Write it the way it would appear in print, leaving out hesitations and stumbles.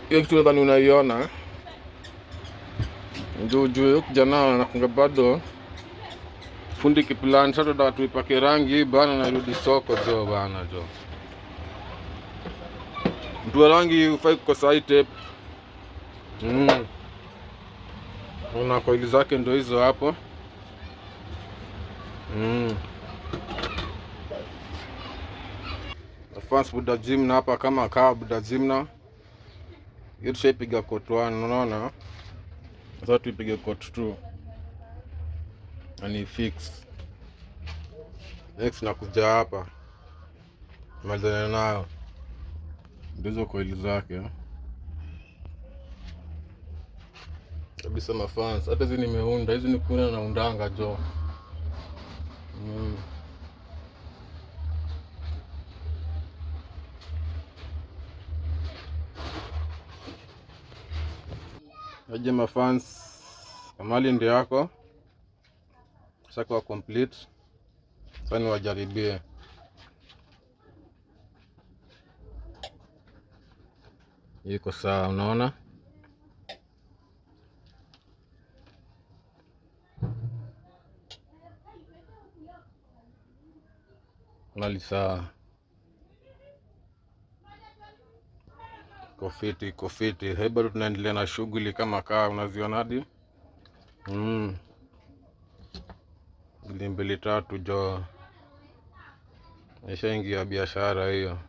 hiyo kitu nadhani unaiona. Juu kijana anakunga bado fundi kiplan. Sasa ndo tuipake rangi bana, narudi soko jo bana jo. Mtu wa rangi ufai kukosa hii tape. Una coil zake ndo hizo hapo. Fans Buda Gym na hapa kama kaa Buda Gym na hiyo tushaipiga coat 1, unaona? Sasa tuipige coat 2. Ani fix. Next nakuja hapa. Malizana nayo. Ndizo coil zake. Kabisa mafans. Hata hizi nimeunda, hizi ni kuna naundanga jo. Aje mafans, kamali ndio yako. Sasa wa complete. Sasa ni wajaribie. Iko sawa, unaona? Mali sawa. Kofiti. Hei, bado tunaendelea na shughuli kama kaa unazionadi. Mbili tatu jo. Nishaingia biashara hiyo.